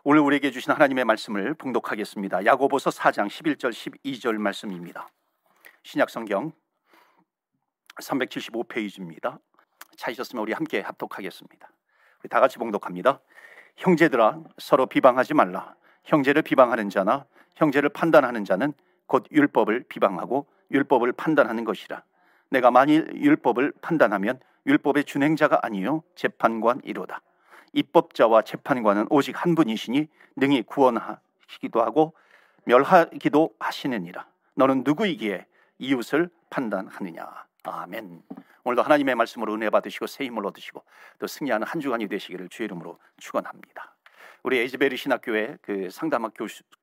오늘 우리에게 주신 하나님의 말씀을 봉독하겠습니다. 야고보서 4장 11절 12절 말씀입니다. 신약성경 375페이지입니다. 찾으셨으면 우리 함께 합독하겠습니다. 우리 다 같이 봉독합니다. 형제들아, 서로 비방하지 말라. 형제를 비방하는 자나 형제를 판단하는 자는 곧 율법을 비방하고 율법을 판단하는 것이라. 내가 만일 율법을 판단하면 율법의 준행자가 아니요 재판관이로다. 입법자와 재판관은 오직 한 분이시니 능히 구원하시기도 하고 멸하기도 하시느니라. 너는 누구이기에 이웃을 판단하느냐. 아멘. 오늘도 하나님의 말씀으로 은혜 받으시고 새 힘을 얻으시고 또 승리하는 한 주간이 되시기를 주의 이름으로 축원합니다. 우리 에이즈베리 신학교의 그 상담학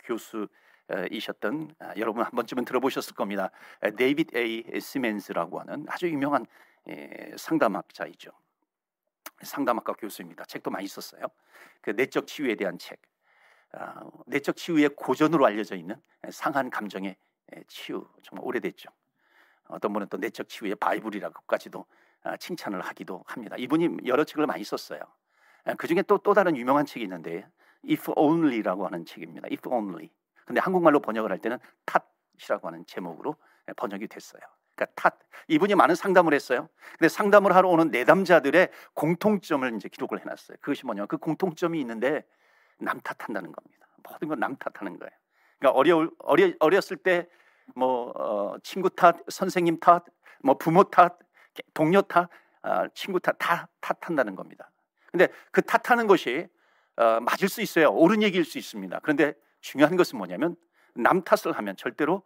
교수이셨던 여러분 한 번쯤은 들어보셨을 겁니다. 데이비드 A. 시멘즈라고 하는 아주 유명한 상담학자이죠. 상담학과 교수입니다. 책도 많이 썼어요. 그 내적 치유에 대한 책, 내적 치유의 고전으로 알려져 있는 상한 감정의 치유, 정말 오래됐죠. 어떤 분은 또 내적 치유의 바이블이라고까지도 칭찬을 하기도 합니다. 이분이 여러 책을 많이 썼어요. 그 중에 또 다른 유명한 책이 있는데 If Only라고 하는 책입니다. If Only. 근데 한국말로 번역을 할 때는 탓이라고 하는 제목으로 번역이 됐어요. 그러니까 탓. 이분이 많은 상담을 했어요. 근데 상담을 하러 오는 내담자들의 공통점을 이제 기록을 해놨어요. 그것이 뭐냐면 그 공통점이 있는데 남 탓한다는 겁니다. 모든 건 남 탓하는 거예요. 그러니까 어렸을 때 뭐 친구 탓, 선생님 탓, 뭐 부모 탓, 동료 탓, 친구 탓 다 탓한다는 겁니다. 근데 그 탓하는 것이 맞을 수 있어요. 옳은 얘기일 수 있습니다. 그런데 중요한 것은 뭐냐면 남 탓을 하면 절대로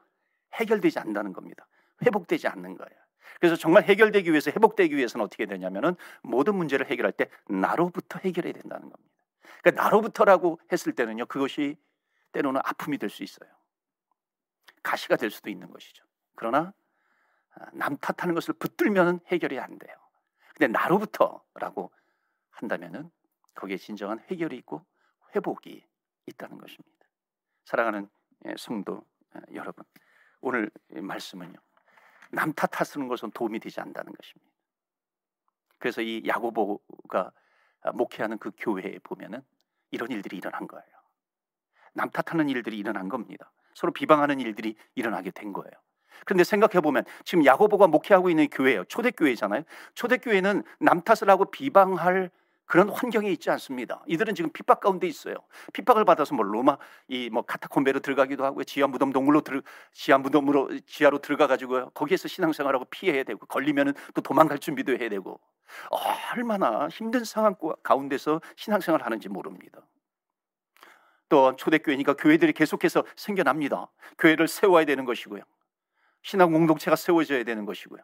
해결되지 않는다는 겁니다. 회복되지 않는 거예요. 그래서 정말 해결되기 위해서, 회복되기 위해서는 어떻게 되냐면은 모든 문제를 해결할 때 나로부터 해결해야 된다는 겁니다. 그러니까 나로부터라고 했을 때는요, 그것이 때로는 아픔이 될 수 있어요. 가시가 될 수도 있는 것이죠. 그러나 남 탓하는 것을 붙들면 해결이 안 돼요. 근데 나로부터라고 한다면은 거기에 진정한 해결이 있고 회복이 있다는 것입니다. 사랑하는 성도 여러분, 오늘 말씀은요, 남 탓하는 것은 도움이 되지 않는다는 것입니다. 그래서 이 야고보가 목회하는 그 교회에 보면은 이런 일들이 일어난 거예요. 남 탓하는 일들이 일어난 겁니다. 서로 비방하는 일들이 일어나게 된 거예요. 그런데 생각해 보면 지금 야고보가 목회하고 있는 교회예요. 초대교회잖아요. 초대교회는 남 탓을 하고 비방할 그런 환경에 있지 않습니다. 이들은 지금 핍박 가운데 있어요. 핍박을 받아서 뭐 로마 카타콤베로 들어가기도 하고요. 지하 무덤 동굴로 지하로 들어가 가지고요. 거기에서 신앙생활하고 피해야 되고 걸리면은 또 도망갈 준비도 해야 되고 얼마나 힘든 상황 가운데서 신앙생활을 하는지 모릅니다. 또 초대교회니까 교회들이 계속해서 생겨납니다. 교회를 세워야 되는 것이고요. 신앙 공동체가 세워져야 되는 것이고요.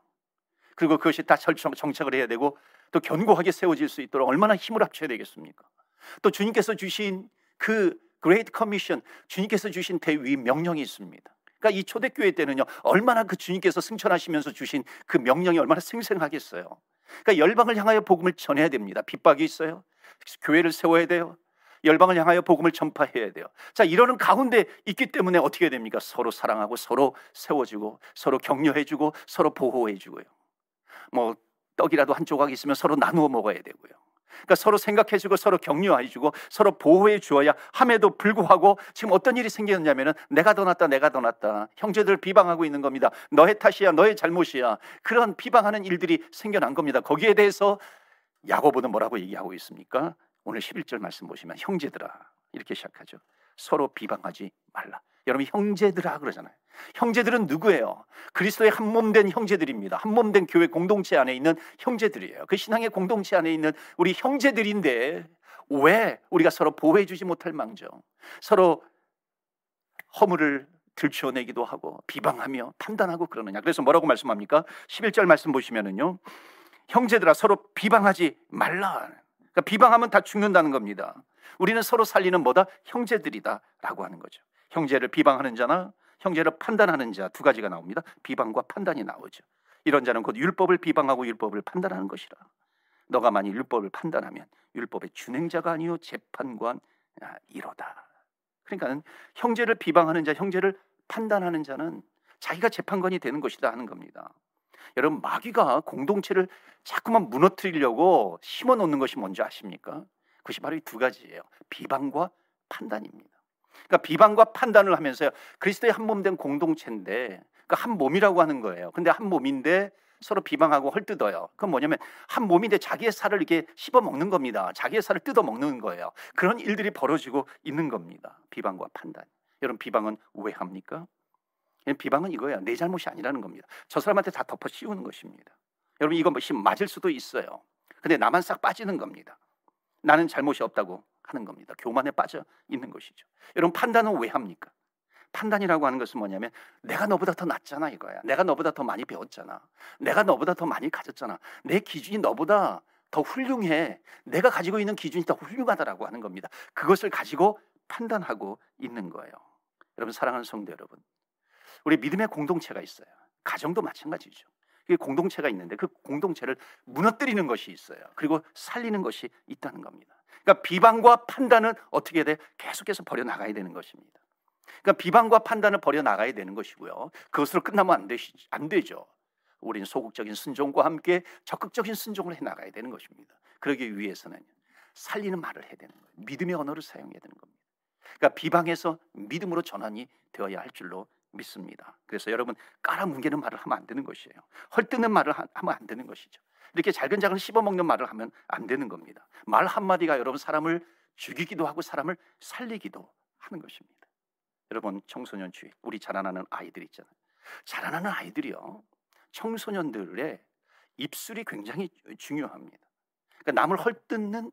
그리고 그것이 다 정착을 해야 되고 또 견고하게 세워질 수 있도록 얼마나 힘을 합쳐야 되겠습니까? 또 주님께서 주신 그 Great Commission, 주님께서 주신 대위 명령이 있습니다. 그러니까 이 초대교회 때는요, 얼마나 그 주님께서 승천하시면서 주신 그 명령이 얼마나 생생하겠어요. 그러니까 열방을 향하여 복음을 전해야 됩니다. 핍박이 있어요. 교회를 세워야 돼요. 열방을 향하여 복음을 전파해야 돼요. 자, 이러는 가운데 있기 때문에 어떻게 됩니까? 서로 사랑하고 서로 세워주고 서로 격려해주고 서로 보호해주고요. 뭐 떡이라도 한 조각 있으면 서로 나누어 먹어야 되고요. 그러니까 서로 생각해주고 서로 격려해주고 서로 보호해 주어야 함에도 불구하고 지금 어떤 일이 생겼냐면은 내가 더 낫다 형제들 비방하고 있는 겁니다. 너의 탓이야, 너의 잘못이야. 그런 비방하는 일들이 생겨난 겁니다. 거기에 대해서 야고보는 뭐라고 얘기하고 있습니까? 오늘 11절 말씀 보시면 형제들아 이렇게 시작하죠. 서로 비방하지 말라. 여러분 형제들아 그러잖아요. 형제들은 누구예요? 그리스도의 한 몸 된 형제들입니다. 한 몸 된 교회 공동체 안에 있는 형제들이에요. 그 신앙의 공동체 안에 있는 우리 형제들인데 왜 우리가 서로 보호해 주지 못할 망정 서로 허물을 들춰내기도 하고 비방하며 판단하고 그러느냐. 그래서 뭐라고 말씀합니까? 11절 말씀 보시면은요, 형제들아 서로 비방하지 말라. 그러니까 비방하면 다 죽는다는 겁니다. 우리는 서로 살리는 뭐다? 형제들이다 라고 하는 거죠. 형제를 비방하는 자나 형제를 판단하는 자 두 가지가 나옵니다. 비방과 판단이 나오죠. 이런 자는 곧 율법을 비방하고 율법을 판단하는 것이라. 너가 만일 율법을 판단하면 율법의 준행자가 아니요 재판관이로다. 그러니까 형제를 비방하는 자, 형제를 판단하는 자는 자기가 재판관이 되는 것이다 하는 겁니다. 여러분 마귀가 공동체를 자꾸만 무너뜨리려고 심어놓는 것이 뭔지 아십니까? 그것이 바로 이 두 가지예요. 비방과 판단입니다. 그러니까 비방과 판단을 하면서요, 그리스도의 한 몸 된 공동체인데, 그러니까 한 몸이라고 하는 거예요. 근데 한 몸인데 서로 비방하고 헐뜯어요. 그건 뭐냐면 한 몸인데 자기의 살을 이렇게 씹어 먹는 겁니다. 자기의 살을 뜯어 먹는 거예요. 그런 일들이 벌어지고 있는 겁니다. 비방과 판단. 여러분, 비방은 왜 합니까? 비방은 이거예요. 내 잘못이 아니라는 겁니다. 저 사람한테 다 덮어 씌우는 것입니다. 여러분, 이거 맞을 수도 있어요. 근데 나만 싹 빠지는 겁니다. 나는 잘못이 없다고 하는 겁니다. 교만에 빠져 있는 것이죠. 여러분, 판단은 왜 합니까? 판단이라고 하는 것은 뭐냐면 내가 너보다 더 낫잖아 이거야. 내가 너보다 더 많이 배웠잖아. 내가 너보다 더 많이 가졌잖아. 내 기준이 너보다 더 훌륭해. 내가 가지고 있는 기준이 더 훌륭하다라고 하는 겁니다. 그것을 가지고 판단하고 있는 거예요. 여러분, 사랑하는 성도 여러분, 우리 믿음의 공동체가 있어요. 가정도 마찬가지죠. 그 공동체가 있는데 그 공동체를 무너뜨리는 것이 있어요. 그리고 살리는 것이 있다는 겁니다. 그러니까 비방과 판단은 어떻게 돼? 계속해서 버려나가야 되는 것입니다. 그러니까 비방과 판단을 버려나가야 되는 것이고요. 그것으로 끝나면 안 되죠. 우리는 소극적인 순종과 함께 적극적인 순종을 해나가야 되는 것입니다. 그러기 위해서는 살리는 말을 해야 되는 거예요. 믿음의 언어를 사용해야 되는 겁니다. 그러니까 비방에서 믿음으로 전환이 되어야 할 줄로 믿습니다. 그래서 여러분, 깔아뭉개는 말을 하면 안 되는 것이에요. 헐뜯는 말을 하면 안 되는 것이죠. 이렇게 잘근잘근 씹어먹는 말을 하면 안 되는 겁니다. 말 한마디가 여러분 사람을 죽이기도 하고 사람을 살리기도 하는 것입니다. 여러분, 청소년 주일, 우리 자라나는 아이들 있잖아요. 자라나는 아이들이요, 청소년들의 입술이 굉장히 중요합니다. 그러니까 남을 헐뜯는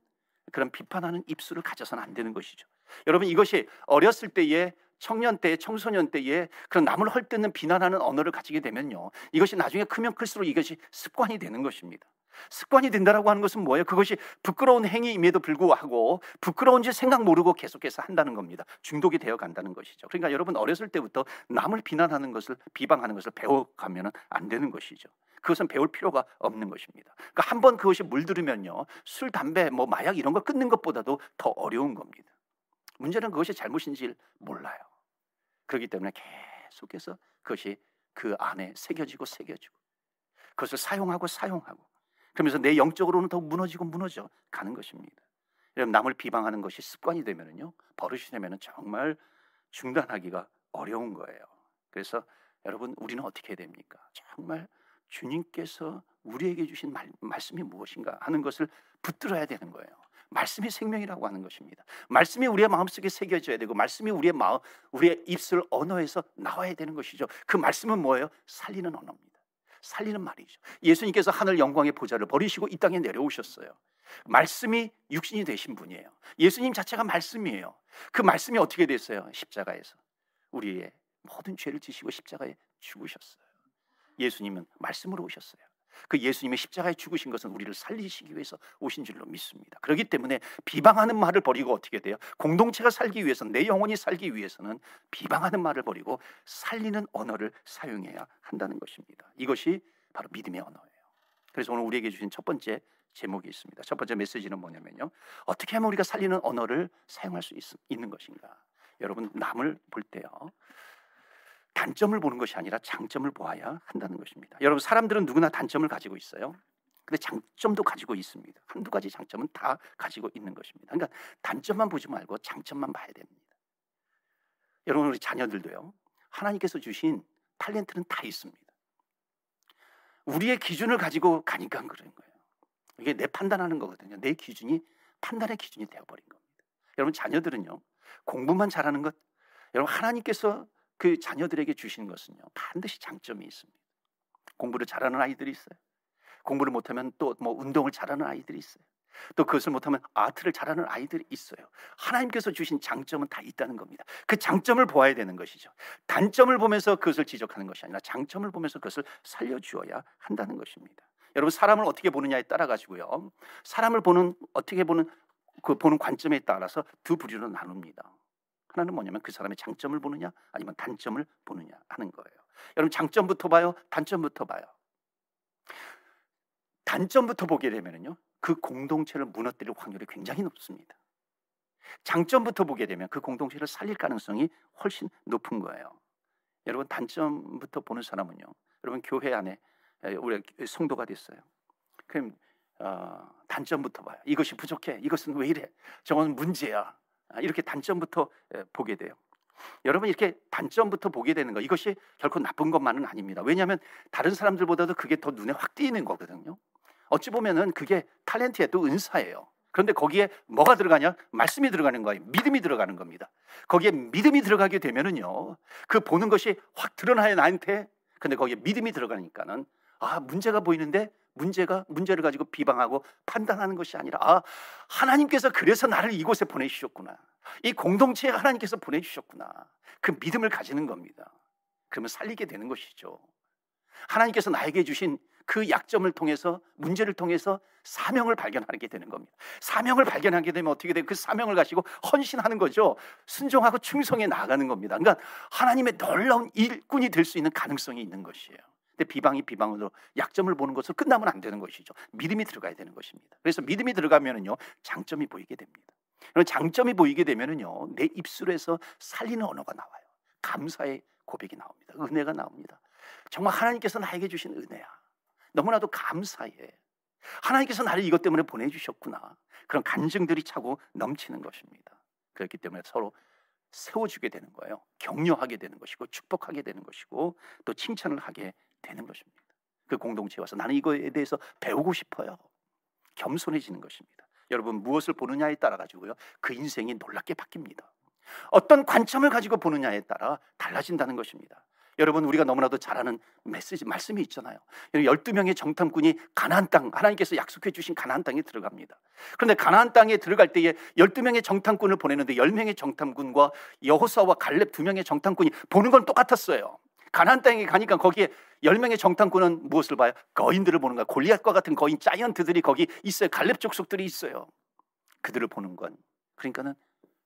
그런 비판하는 입술을 가져서는 안 되는 것이죠. 여러분, 이것이 어렸을 때에, 청년 때, 청소년 때에 그런 남을 헐뜯는 비난하는 언어를 가지게 되면요, 이것이 나중에 크면 클수록 이것이 습관이 되는 것입니다. 습관이 된다라고 하는 것은 뭐예요? 그것이 부끄러운 행위임에도 불구하고 부끄러운지 생각 모르고 계속해서 한다는 겁니다. 중독이 되어 간다는 것이죠. 그러니까 여러분, 어렸을 때부터 남을 비난하는 것을, 비방하는 것을 배워가면 안 되는 것이죠. 그것은 배울 필요가 없는 것입니다. 그러니까 한번 그것이 물들으면요, 술, 담배, 마약 이런 거 끊는 것보다도 더 어려운 겁니다. 문제는 그것이 잘못인지 몰라요. 그렇기 때문에 계속해서 그것이 그 안에 새겨지고 그것을 사용하고 그러면서 내 영적으로는 더 무너져 가는 것입니다. 여러분, 남을 비방하는 것이 습관이 되면은요, 버릇이 되면은 정말 중단하기가 어려운 거예요. 그래서 여러분, 우리는 어떻게 해야 됩니까? 정말 주님께서 우리에게 주신 말씀이 무엇인가 하는 것을 붙들어야 되는 거예요. 말씀이 생명이라고 하는 것입니다. 말씀이 우리의 마음속에 새겨져야 되고, 말씀이 우리의 입술 언어에서 나와야 되는 것이죠. 그 말씀은 뭐예요? 살리는 언어입니다. 살리는 말이죠. 예수님께서 하늘 영광의 보좌를 버리시고 이 땅에 내려오셨어요. 말씀이 육신이 되신 분이에요. 예수님 자체가 말씀이에요. 그 말씀이 어떻게 됐어요? 십자가에서 우리의 모든 죄를 지시고 십자가에 죽으셨어요. 예수님은 말씀으로 오셨어요. 그 예수님의 십자가에 죽으신 것은 우리를 살리시기 위해서 오신 줄로 믿습니다. 그렇기 때문에 비방하는 말을 버리고 어떻게 돼요? 공동체가 살기 위해서, 내 영혼이 살기 위해서는 비방하는 말을 버리고 살리는 언어를 사용해야 한다는 것입니다. 이것이 바로 믿음의 언어예요. 그래서 오늘 우리에게 주신 첫 번째 제목이 있습니다. 첫 번째 메시지는 뭐냐면요, 어떻게 하면 우리가 살리는 언어를 사용할 수 있는 것인가. 여러분, 남을 볼 때요, 단점을 보는 것이 아니라 장점을 보아야 한다는 것입니다. 여러분, 사람들은 누구나 단점을 가지고 있어요. 근데 장점도 가지고 있습니다. 한두 가지 장점은 다 가지고 있는 것입니다. 그러니까 단점만 보지 말고 장점만 봐야 됩니다. 여러분, 우리 자녀들도요, 하나님께서 주신 탤런트는 다 있습니다. 우리의 기준을 가지고 가니까 그런 거예요. 이게 내 판단하는 거거든요. 내 기준이 판단의 기준이 되어버린 겁니다. 여러분, 자녀들은요, 공부만 잘하는 것, 여러분, 하나님께서 그 자녀들에게 주시는 것은요, 반드시 장점이 있습니다. 공부를 잘하는 아이들이 있어요. 공부를 못하면 또 운동을 잘하는 아이들이 있어요. 또 그것을 못하면 아트를 잘하는 아이들이 있어요. 하나님께서 주신 장점은 다 있다는 겁니다. 그 장점을 보아야 되는 것이죠. 단점을 보면서 그것을 지적하는 것이 아니라 장점을 보면서 그것을 살려주어야 한다는 것입니다. 여러분, 사람을 어떻게 보느냐에 따라 가지고요, 사람을 어떻게 보는 관점에 따라서 두 부류로 나눕니다. 하나는 뭐냐면 그 사람의 장점을 보느냐 아니면 단점을 보느냐 하는 거예요. 여러분, 장점부터 봐요? 단점부터 봐요? 단점부터 보게 되면요, 그 공동체를 무너뜨릴 확률이 굉장히 높습니다. 장점부터 보게 되면 그 공동체를 살릴 가능성이 훨씬 높은 거예요. 여러분, 단점부터 보는 사람은요, 여러분, 교회 안에 우리 성도가 됐어요. 그럼 단점부터 봐요. 이것이 부족해. 이것은 왜 이래? 저건 문제야. 이렇게 단점부터 보게 돼요. 여러분, 이렇게 단점부터 보게 되는 거, 이것이 결코 나쁜 것만은 아닙니다. 왜냐하면 다른 사람들보다도 그게 더 눈에 확 띄는 거거든요. 어찌 보면은 그게 탤런트의 또 은사예요. 그런데 거기에 뭐가 들어가냐? 말씀이 들어가는 거예요. 믿음이 들어가는 겁니다. 거기에 믿음이 들어가게 되면은요, 그 보는 것이 확 드러나요, 나한테. 근데 거기에 믿음이 들어가니까는 문제가 보이는데 문제를 가지고 비방하고 판단하는 것이 아니라 하나님께서 그래서 나를 이곳에 보내주셨구나, 이 공동체에 하나님께서 보내주셨구나, 그 믿음을 가지는 겁니다. 그러면 살리게 되는 것이죠. 하나님께서 나에게 주신 그 약점을 통해서, 문제를 통해서 사명을 발견하게 되는 겁니다. 사명을 발견하게 되면 어떻게 돼요? 그 사명을 가지고 헌신하는 거죠. 순종하고 충성해 나아가는 겁니다. 그러니까 하나님의 놀라운 일꾼이 될 수 있는 가능성이 있는 것이에요. 근데 비방이 비방으로 약점을 보는 것으로 끝나면 안 되는 것이죠. 믿음이 들어가야 되는 것입니다. 그래서 믿음이 들어가면은요, 장점이 보이게 됩니다. 장점이 보이게 되면은요, 내 입술에서 살리는 언어가 나와요. 감사의 고백이 나옵니다. 은혜가 나옵니다. 정말 하나님께서 나에게 주신 은혜야, 너무나도 감사해, 하나님께서 나를 이것 때문에 보내주셨구나, 그런 간증들이 차고 넘치는 것입니다. 그렇기 때문에 서로 세워주게 되는 거예요. 격려하게 되는 것이고, 축복하게 되는 것이고, 또 칭찬을 하게 되는 것입니다. 그 공동체에 와서 나는 이거에 대해서 배우고 싶어요. 겸손해지는 것입니다. 여러분, 무엇을 보느냐에 따라 가지고요, 그 인생이 놀랍게 바뀝니다. 어떤 관점을 가지고 보느냐에 따라 달라진다는 것입니다. 여러분, 우리가 너무나도 잘 아는 말씀이 있잖아요. 12명의 정탐꾼이 가나안 땅, 하나님께서 약속해 주신 가나안 땅에 들어갑니다. 그런데 가나안 땅에 들어갈 때에 12명의 정탐꾼을 보내는데 10명의 정탐꾼과 여호수아와 갈렙 2명의 정탐꾼이 보는 건 똑같았어요. 가나안 땅에 가니까 거기에 10명의 정탐꾼은 무엇을 봐요? 거인들을 보는 거야. 골리앗과 같은 거인, 자이언트들이 거기 있어요. 갈렙 족속들이 있어요. 그들을 보는 건, 그러니까는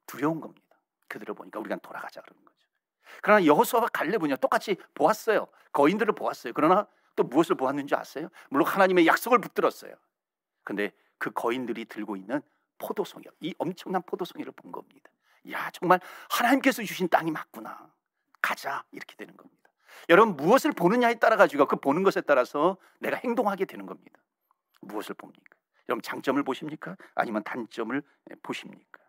두려운 겁니다. 그들을 보니까 우리가 돌아가자 그러는 거죠. 그러나 여호수아와 갈렙은요, 똑같이 보았어요. 거인들을 보았어요. 그러나 또 무엇을 보았는지 아세요? 물론 하나님의 약속을 붙들었어요. 근데 그 거인들이 들고 있는 포도송이, 이 엄청난 포도송이를 본 겁니다. 야, 정말 하나님께서 주신 땅이 맞구나, 가자, 이렇게 되는 겁니다. 여러분, 무엇을 보느냐에 따라 가지고, 그 보는 것에 따라서 내가 행동하게 되는 겁니다. 무엇을 봅니까? 여러분, 장점을 보십니까? 아니면 단점을 보십니까?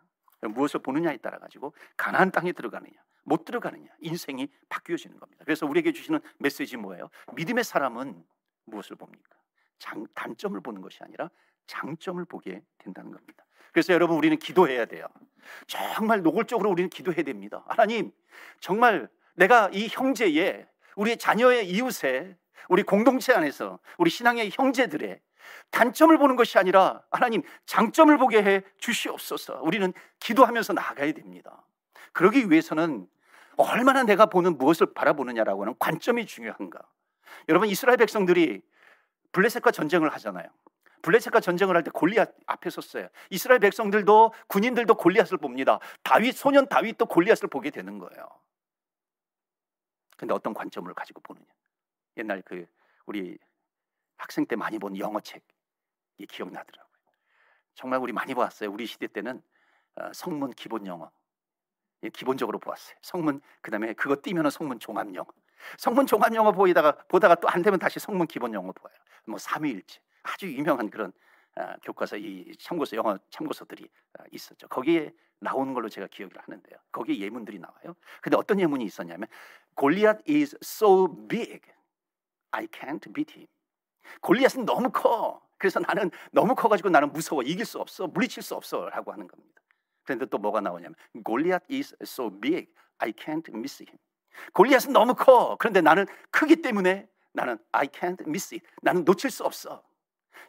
여러분, 무엇을 보느냐에 따라 가지고 가나안 땅에 들어가느냐, 못 들어가느냐, 인생이 바뀌어지는 겁니다. 그래서 우리에게 주시는 메시지 뭐예요? 믿음의 사람은 무엇을 봅니까? 단점을 보는 것이 아니라 장점을 보게 된다는 겁니다. 그래서 여러분, 우리는 기도해야 돼요. 정말 노골적으로 우리는 기도해야 됩니다. 하나님, 정말 내가 이 형제의, 우리 자녀의 이웃의, 우리 공동체 안에서 우리 신앙의 형제들의 단점을 보는 것이 아니라 하나님, 장점을 보게 해 주시옵소서. 우리는 기도하면서 나아가야 됩니다. 그러기 위해서는 얼마나 내가 보는, 무엇을 바라보느냐라고 하는 관점이 중요한가. 여러분, 이스라엘 백성들이 블레셋과 전쟁을 하잖아요. 블레셋과 전쟁을 할 때 골리앗 앞에 섰어요. 이스라엘 백성들도, 군인들도 골리앗을 봅니다. 소년 다윗도 골리앗을 보게 되는 거예요. 근데 어떤 관점을 가지고 보느냐. 옛날 우리 학생 때 많이 본 영어책이 기억나더라고요. 정말 우리 많이 보았어요. 우리 시대 때는 성문 기본 영어, 기본적으로 보았어요. 성문, 그 다음에 그거 띄면은 성문 종합 영어, 성문 종합 영어 보다가 또 안 되면 다시 성문 기본 영어 보아요. 뭐 삼위일체, 아주 유명한 그런 교과서, 이 참고서, 영어 참고서들이 있었죠. 거기에 나오는 걸로 제가 기억을 하는데요. 거기에 예문들이 나와요. 근데 어떤 예문이 있었냐면, Goliath is so big, I can't beat him. 골리앗은 너무 커. 그래서 나는 너무 커가지고 나는 무서워, 이길 수 없어, 물리칠 수 없어 라고 하는 겁니다. 그런데 또 뭐가 나오냐면, Goliath is so big, I can't miss him. 골리앗은 너무 커. 그런데 나는 크기 때문에 나는 I can't miss it. 나는 놓칠 수 없어.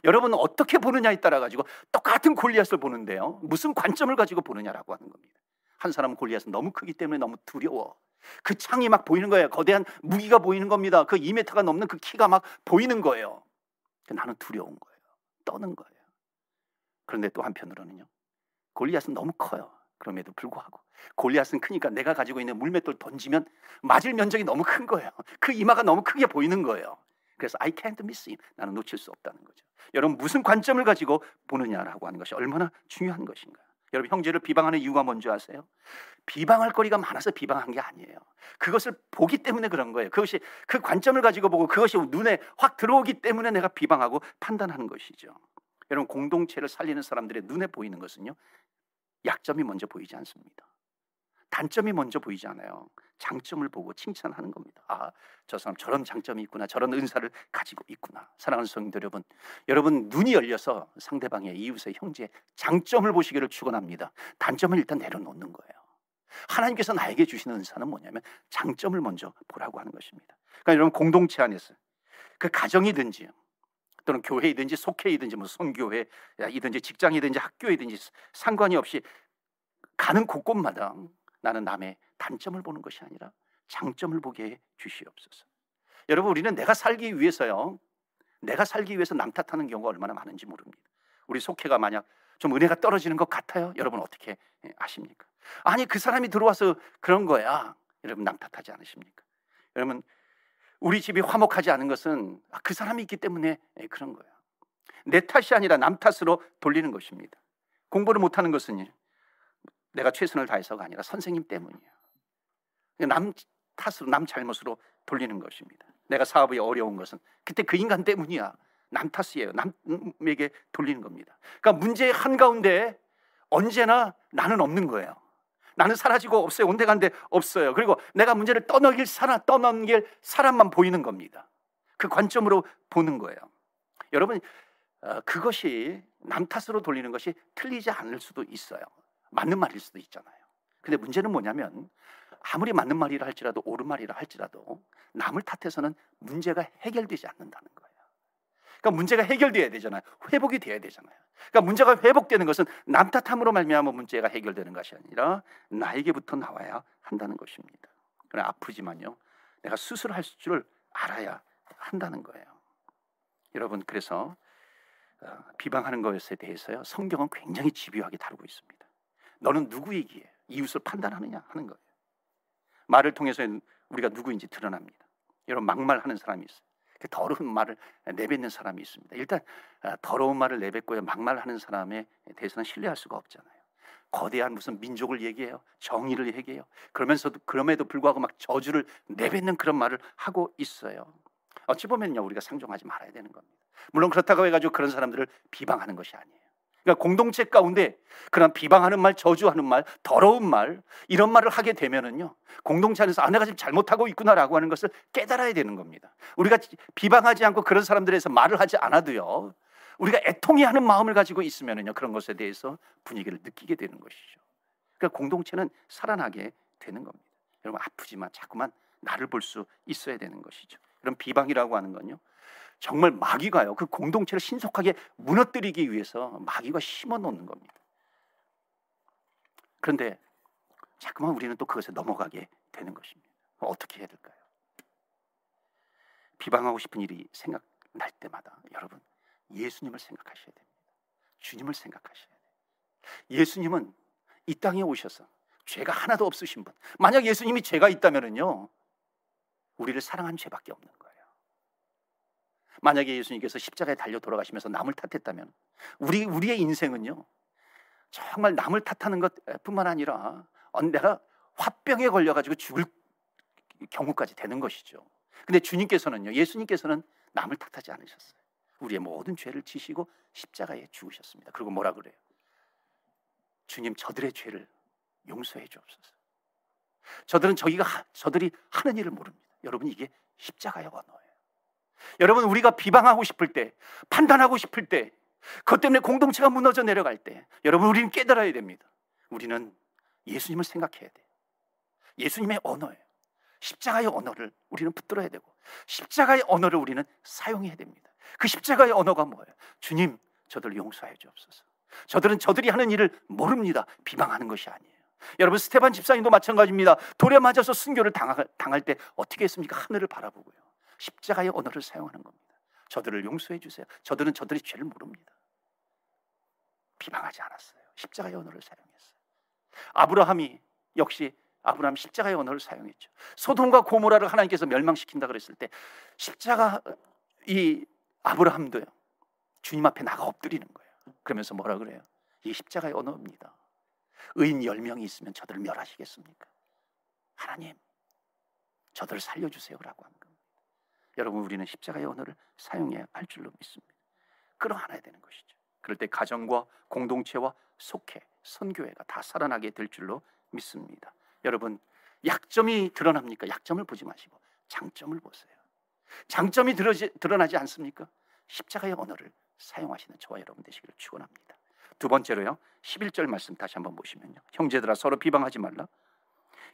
여러분은 어떻게 보느냐에 따라 가지고 똑같은 골리앗을 보는데요, 무슨 관점을 가지고 보느냐라고 하는 겁니다. 한 사람은 골리앗은 너무 크기 때문에 너무 두려워. 그 창이 막 보이는 거예요. 거대한 무기가 보이는 겁니다. 그 2m가 넘는 그 키가 막 보이는 거예요. 나는 두려운 거예요. 떠는 거예요. 그런데 또 한편으로는요, 골리앗은 너무 커요. 그럼에도 불구하고 골리앗은 크니까 내가 가지고 있는 물맷돌 던지면 맞을 면적이 너무 큰 거예요. 그 이마가 너무 크게 보이는 거예요. 그래서 I can't miss him. 나는 놓칠 수 없다는 거죠. 여러분, 무슨 관점을 가지고 보느냐라고 하는 것이 얼마나 중요한 것인가. 여러분, 형제를 비방하는 이유가 뭔지 아세요? 비방할 거리가 많아서 비방한 게 아니에요. 그것을 보기 때문에 그런 거예요. 그것이, 그 관점을 가지고 보고 그것이 눈에 확 들어오기 때문에 내가 비방하고 판단하는 것이죠. 여러분, 공동체를 살리는 사람들의 눈에 보이는 것은요, 약점이 먼저 보이지 않습니다. 단점이 먼저 보이지 않아요. 장점을 보고 칭찬하는 겁니다. 아, 저 사람 저런 장점이 있구나, 저런 은사를 가지고 있구나. 사랑하는 성도 여러분, 여러분 눈이 열려서 상대방의, 이웃의, 형제의 장점을 보시기를 축원합니다. 단점을 일단 내려놓는 거예요. 하나님께서 나에게 주시는 은사는 뭐냐면 장점을 먼저 보라고 하는 것입니다. 그러니까 여러분, 공동체 안에서 그 가정이든지 또는 교회이든지 속회이든지 뭐 선교회이든지 직장이든지 학교이든지 상관이 없이 가는 곳곳마다 나는 남의 단점을 보는 것이 아니라 장점을 보게 해 주시옵소서. 여러분, 우리는 내가 살기 위해서 남 탓하는 경우가 얼마나 많은지 모릅니다. 우리 속회가 만약 좀 은혜가 떨어지는 것 같아요, 여러분 어떻게 아십니까? 아니, 그 사람이 들어와서 그런 거야. 여러분, 남 탓하지 않으십니까? 여러분, 우리 집이 화목하지 않은 것은 그 사람이 있기 때문에 그런 거예요. 내 탓이 아니라 남 탓으로 돌리는 것입니다. 공부를 못하는 것은 내가 최선을 다해서가 아니라 선생님 때문이에요. 남 탓으로, 남 잘못으로 돌리는 것입니다. 내가 사업이 어려운 것은 그때 그 인간 때문이야. 남 탓이에요. 남에게 돌리는 겁니다. 그러니까 문제의 한가운데 언제나 나는 없는 거예요. 나는 사라지고 없어요. 온데간데 없어요. 그리고 내가 문제를 떠넘길 사람만 보이는 겁니다. 그 관점으로 보는 거예요. 여러분, 그것이 남 탓으로 돌리는 것이 틀리지 않을 수도 있어요. 맞는 말일 수도 있잖아요. 근데 문제는 뭐냐면 아무리 맞는 말이라 할지라도 옳은 말이라 할지라도 남을 탓해서는 문제가 해결되지 않는다는 거예요. 그러니까 문제가 해결돼야 되잖아요. 회복이 돼야 되잖아요. 그러니까 문제가 회복되는 것은 남 탓함으로 말미암아 문제가 해결되는 것이 아니라 나에게부터 나와야 한다는 것입니다. 그래, 아프지만요, 내가 수술할 줄을 알아야 한다는 거예요. 여러분, 그래서 비방하는 것에 대해서요, 성경은 굉장히 집요하게 다루고 있습니다. 너는 누구이기에 이웃을 판단하느냐 하는 거예요. 말을 통해서 우리가 누구인지 드러납니다. 여러분, 막말하는 사람이 있어요. 그 더러운 말을 내뱉는 사람이 있습니다. 일단 더러운 말을 내뱉고요, 막말하는 사람에 대해서는 신뢰할 수가 없잖아요. 거대한 무슨 민족을 얘기해요, 정의를 얘기해요. 그럼에도 불구하고 막 저주를 내뱉는 그런 말을 하고 있어요. 어찌 보면요, 우리가 상종하지 말아야 되는 겁니다. 물론 그렇다고 해가지고 그런 사람들을 비방하는 것이 아니에요. 그러니까 공동체 가운데 그런 비방하는 말, 저주하는 말, 더러운 말, 이런 말을 하게 되면은요, 공동체 안에서 내가 지금 잘못하고 있구나라고 하는 것을 깨달아야 되는 겁니다. 우리가 비방하지 않고 그런 사람들에서 말을 하지 않아도요, 우리가 애통해하는 마음을 가지고 있으면은요, 그런 것에 대해서 분위기를 느끼게 되는 것이죠. 그러니까 공동체는 살아나게 되는 겁니다. 여러분, 아프지만 자꾸만 나를 볼 수 있어야 되는 것이죠. 그런 비방이라고 하는 건요, 정말 마귀가요, 그 공동체를 신속하게 무너뜨리기 위해서 마귀가 심어 놓는 겁니다. 그런데 자꾸만 우리는 또 그것에 넘어가게 되는 것입니다. 어떻게 해야 될까요? 비방하고 싶은 일이 생각날 때마다 여러분, 예수님을 생각하셔야 됩니다. 주님을 생각하셔야 돼요. 예수님은 이 땅에 오셔서 죄가 하나도 없으신 분, 만약 예수님이 죄가 있다면은요, 우리를 사랑한 죄밖에 없는 거예요. 만약에 예수님께서 십자가에 달려 돌아가시면서 남을 탓했다면 우리의 인생은요, 정말 남을 탓하는 것뿐만 아니라 내가 화병에 걸려가지고 죽을 경우까지 되는 것이죠. 근데 주님께서는요, 예수님께서는 남을 탓하지 않으셨어요. 우리의 모든 죄를 지시고 십자가에 죽으셨습니다. 그리고 뭐라 그래요? 주님, 저들의 죄를 용서해 주옵소서. 저들이 하는 일을 모릅니다. 여러분, 이게 십자가의 언어예요. 여러분, 우리가 비방하고 싶을 때, 판단하고 싶을 때, 그것 때문에 공동체가 무너져 내려갈 때, 여러분, 우리는 깨달아야 됩니다. 우리는 예수님을 생각해야 돼요. 예수님의 언어예요. 십자가의 언어를 우리는 붙들어야 되고, 십자가의 언어를 우리는 사용해야 됩니다. 그 십자가의 언어가 뭐예요? 주님, 저들을 용서해 주옵소서. 저들은 저들이 하는 일을 모릅니다. 비방하는 것이 아니에요. 여러분, 스테반 집사님도 마찬가지입니다. 돌에 맞아서 순교를 당할 때 어떻게 했습니까? 하늘을 바라보고요, 십자가의 언어를 사용하는 겁니다. 저들을 용서해 주세요. 저들은 저들이 죄를 모릅니다. 비방하지 않았어요. 십자가의 언어를 사용했어요. 아브라함 십자가의 언어를 사용했죠. 소돔과 고모라를 하나님께서 멸망시킨다 그랬을 때 이 아브라함도요, 주님 앞에 나가 엎드리는 거예요. 그러면서 뭐라 그래요? 이 십자가의 언어입니다. 의인 10명이 있으면 저들을 멸하시겠습니까? 하나님, 저들을 살려주세요 라고 하는 겁니다. 여러분, 우리는 십자가의 언어를 사용해야 할 줄로 믿습니다. 끌어안아야 되는 것이죠. 그럴 때 가정과 공동체와 속회, 선교회가 다 살아나게 될 줄로 믿습니다. 여러분, 약점이 드러납니까? 약점을 보지 마시고 장점을 보세요. 장점이 드러나지 않습니까? 십자가의 언어를 사용하시는 저와 여러분 되시기를 축원합니다. 두 번째로요, 11절 말씀 다시 한번 보시면요, 형제들아 서로 비방하지 말라.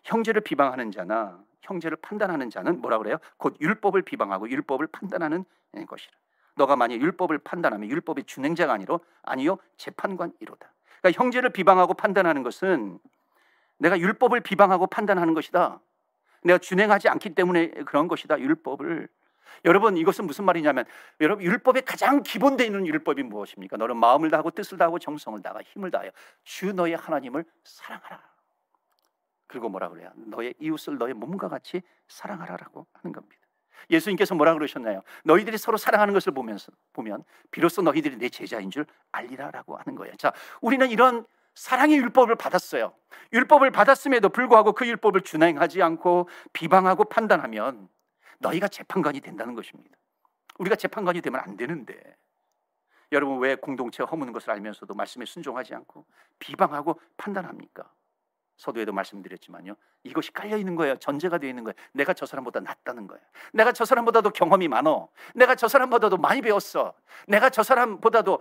형제를 비방하는 자나 형제를 판단하는 자는 뭐라 그래요? 곧 율법을 비방하고 율법을 판단하는 것이라. 너가 만약 율법을 판단하면 율법의 준행자가 아니요 재판관이로다. 그러니까 형제를 비방하고 판단하는 것은 내가 율법을 비방하고 판단하는 것이다. 내가 준행하지 않기 때문에 그런 것이다. 율법을. 여러분, 이것은 무슨 말이냐면, 여러분, 율법의 가장 기본되어 있는 율법이 무엇입니까? 너는 마음을 다하고 뜻을 다하고 정성을 다하고 힘을 다하여 주 너의 하나님을 사랑하라. 그리고 뭐라 그래요? 너의 이웃을 너의 몸과 같이 사랑하라라고 하는 겁니다. 예수님께서 뭐라 그러셨나요? 너희들이 서로 사랑하는 것을 보면 비로소 너희들이 내 제자인 줄 알리라라고 하는 거예요. 자, 우리는 이런 사랑의 율법을 받았어요. 율법을 받았음에도 불구하고 그 율법을 준행하지 않고 비방하고 판단하면 너희가 재판관이 된다는 것입니다. 우리가 재판관이 되면 안 되는데, 여러분 왜 공동체가 허무는 것을 알면서도 말씀에 순종하지 않고 비방하고 판단합니까? 서두에도 말씀드렸지만요, 이것이 깔려 있는 거예요. 전제가 되어 있는 거예요. 내가 저 사람보다 낫다는 거예요. 내가 저 사람보다도 경험이 많어. 내가 저 사람보다도 많이 배웠어. 내가 저 사람보다도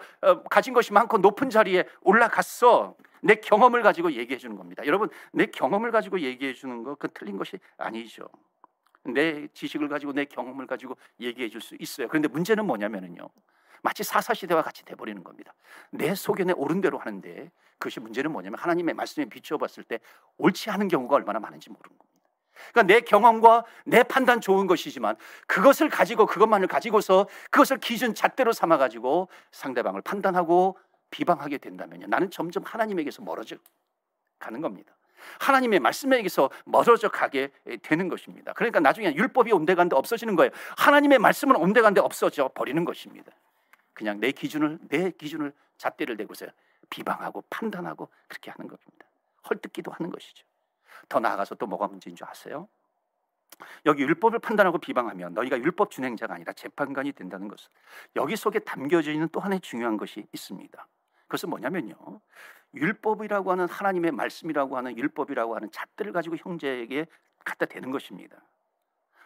가진 것이 많고 높은 자리에 올라갔어. 내 경험을 가지고 얘기해 주는 겁니다. 여러분, 내 경험을 가지고 얘기해 주는 거, 그건 틀린 것이 아니죠. 내 지식을 가지고 내 경험을 가지고 얘기해 줄 수 있어요. 그런데 문제는 뭐냐면요, 마치 사사시대와 같이 돼버리는 겁니다. 내 소견에 옳은 대로 하는데, 그것이 문제는 뭐냐면 하나님의 말씀에 비추어 봤을 때 옳지 않은 경우가 얼마나 많은지 모르는 겁니다. 그러니까 내 경험과 내 판단 좋은 것이지만 그것만을 가지고서 그것을 기준 잣대로 삼아가지고 상대방을 판단하고 비방하게 된다면요, 나는 점점 하나님에게서 멀어져 가는 겁니다. 하나님의 말씀에게서 멀어져 가게 되는 것입니다. 그러니까 나중에 율법이 온데간데 없어지는 거예요. 하나님의 말씀은 온데간데 없어져 버리는 것입니다. 그냥 내 기준을 잣대를 대고서 비방하고 판단하고 그렇게 하는 겁니다. 헐뜯기도 하는 것이죠. 더 나아가서 또 뭐가 문제인 줄 아세요? 여기 율법을 판단하고 비방하면 너희가 율법 준행자가 아니라 재판관이 된다는 것은, 여기 속에 담겨져 있는 또 하나의 중요한 것이 있습니다. 그것은 뭐냐면요, 율법이라고 하는 하나님의 말씀이라고 하는 율법이라고 하는 잣대를 가지고 형제에게 갖다 대는 것입니다.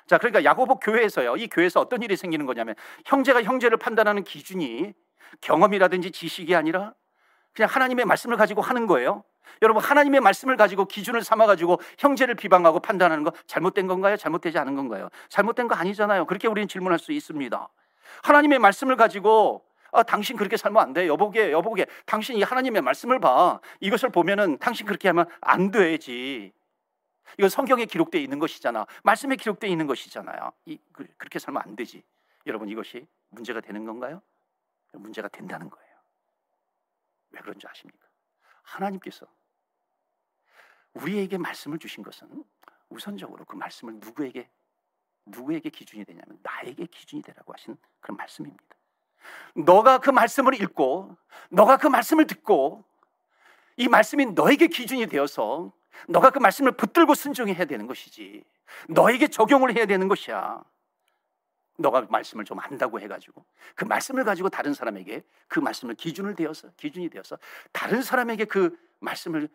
자, 그러니까 야고보 교회에서요, 이 교회에서 어떤 일이 생기는 거냐면, 형제가 형제를 판단하는 기준이 경험이라든지 지식이 아니라 그냥 하나님의 말씀을 가지고 하는 거예요. 여러분, 하나님의 말씀을 가지고 기준을 삼아가지고 형제를 비방하고 판단하는 거 잘못된 건가요? 잘못되지 않은 건가요? 잘못된 거 아니잖아요. 그렇게 우리는 질문할 수 있습니다. 하나님의 말씀을 가지고 당신 그렇게 살면 안 돼. 여보게 당신 이 하나님의 말씀을 봐. 이것을 보면은 당신 그렇게 하면 안 되지. 이건 성경에 기록되어 있는 것이잖아. 말씀에 기록되어 있는 것이잖아요. 그렇게 살면 안 되지. 여러분, 이것이 문제가 되는 건가요? 문제가 된다는 거예요. 왜 그런 줄 아십니까? 하나님께서 우리에게 말씀을 주신 것은 우선적으로 그 말씀을 누구에게 기준이 되냐면 나에게 기준이 되라고 하신 그런 말씀입니다. 너가 그 말씀을 읽고 너가 그 말씀을 듣고 이 말씀이 너에게 기준이 되어서 너가 그 말씀을 붙들고 순종해야 되는 것이지, 너에게 적용을 해야 되는 것이야. 너가 말씀을 좀 안다고 해가지고 그 말씀을 가지고 다른 사람에게 그 말씀을 기준이 되어서 다른 사람에게 그 말씀을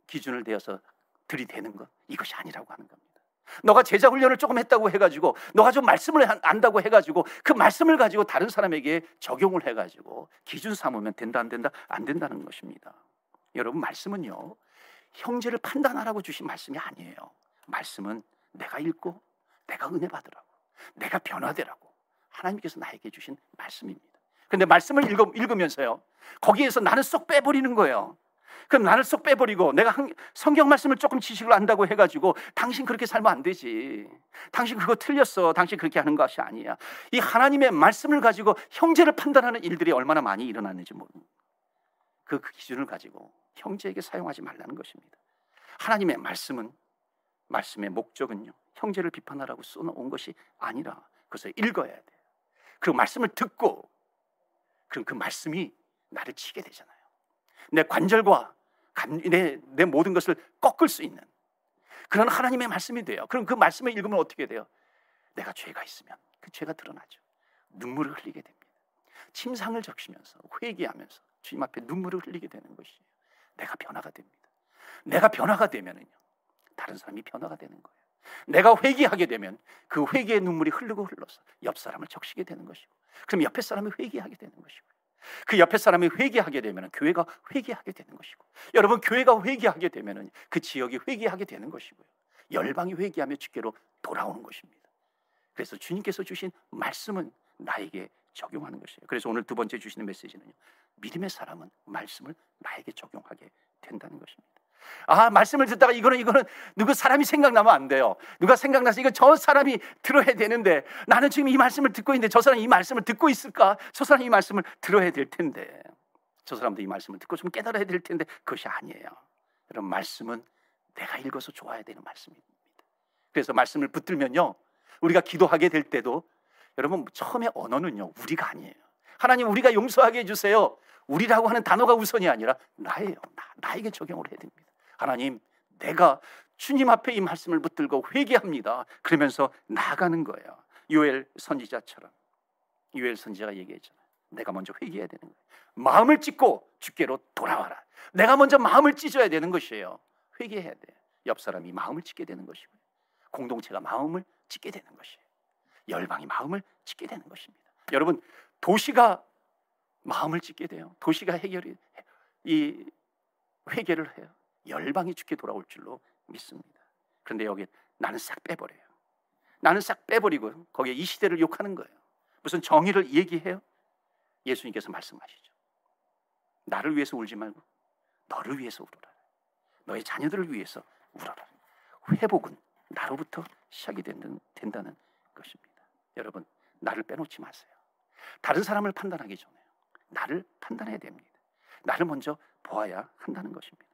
기준을 되어서 들이대는 것, 이것이 아니라고 하는 겁니다. 너가 제자 훈련을 조금 했다고 해가지고, 너가 좀 말씀을 안다고 해가지고 그 말씀을 가지고 다른 사람에게 적용을 해가지고 기준 삼으면 된다 안 된다? 안 된다는 것입니다. 여러분, 말씀은요, 형제를 판단하라고 주신 말씀이 아니에요. 말씀은 내가 읽고 내가 은혜 받으라고, 내가 변화되라고 하나님께서 나에게 주신 말씀입니다. 그런데 말씀을 읽으면서요, 거기에서 나는 쏙 빼버리는 거예요. 그럼 나를 쏙 빼버리고 내가 성경 말씀을 조금 지식을 안다고 해가지고 당신 그렇게 살면 안 되지, 당신 그거 틀렸어, 당신 그렇게 하는 것이 아니야. 이 하나님의 말씀을 가지고 형제를 판단하는 일들이 얼마나 많이 일어났는지 모릅니다. 그 기준을 가지고 형제에게 사용하지 말라는 것입니다. 하나님의 말씀의 목적은요, 형제를 비판하라고 써놓은 것이 아니라 그것을 읽어야 돼요. 그 말씀을 듣고, 그럼 그 말씀이 나를 치게 되잖아요. 내 관절과 내 모든 것을 꺾을 수 있는 그런 하나님의 말씀이 돼요. 그럼 그 말씀을 읽으면 어떻게 돼요? 내가 죄가 있으면 그 죄가 드러나죠. 눈물을 흘리게 됩니다. 침상을 적시면서 회개하면서 주님 앞에 눈물을 흘리게 되는 것이에요. 내가 변화가 됩니다. 내가 변화가 되면은요, 다른 사람이 변화가 되는 거예요. 내가 회개하게 되면 그 회개의 눈물이 흘러서 옆 사람을 적시게 되는 것이고, 그럼 옆에 사람이 회개하게 되는 것이고, 그 옆에 사람이 회개하게 되면 교회가 회개하게 되는 것이고, 여러분 교회가 회개하게 되면 그 지역이 회개하게 되는 것이고요, 열방이 회개하며 주께로 돌아오는 것입니다. 그래서 주님께서 주신 말씀은 나에게 적용하는 것이에요. 그래서 오늘 두 번째 주시는 메시지는요, 믿음의 사람은 말씀을 나에게 적용하게 된다는 것입니다. 말씀을 듣다가 이거는 누구 사람이 생각나면 안 돼요. 누가 생각나서 이거 저 사람이 들어야 되는데, 나는 지금 이 말씀을 듣고 있는데 저 사람이 이 말씀을 듣고 있을까? 저 사람이 이 말씀을 들어야 될 텐데, 저 사람도 이 말씀을 듣고 좀 깨달아야 될 텐데, 그것이 아니에요. 여러분, 말씀은 내가 읽어서 좋아야 되는 말씀입니다. 그래서 말씀을 붙들면요, 우리가 기도하게 될 때도, 여러분 처음에 언어는요, 우리가 아니에요. 하나님, 우리가 용서하게 해주세요. 우리라고 하는 단어가 우선이 아니라 나예요. 나에게 적용을 해야 됩니다. 하나님, 내가 주님 앞에 이 말씀을 붙들고 회개합니다. 그러면서 나아가는 거예요. 요엘 선지자처럼. 요엘 선지자가 얘기했잖아요. 내가 먼저 회개해야 되는 거예요. 마음을 찢고 주께로 돌아와라. 내가 먼저 마음을 찢어야 되는 것이에요. 회개해야 돼요. 옆 사람이 마음을 찢게 되는 것이고요, 공동체가 마음을 찢게 되는 것이에요. 열방이 마음을 찢게 되는 것입니다. 여러분, 도시가 마음을 찢게 돼요. 도시가 이 회개를 해요. 열방이 주께 돌아올 줄로 믿습니다. 그런데 여기 나는 싹 빼버려요. 나는 싹 빼버리고 거기에 이 시대를 욕하는 거예요. 무슨 정의를 얘기해요? 예수님께서 말씀하시죠. 나를 위해서 울지 말고 너를 위해서 울어라. 너의 자녀들을 위해서 울어라. 회복은 나로부터 시작이 된다는 것입니다. 여러분, 나를 빼놓지 마세요. 다른 사람을 판단하기 전에 나를 판단해야 됩니다. 나를 먼저 보아야 한다는 것입니다.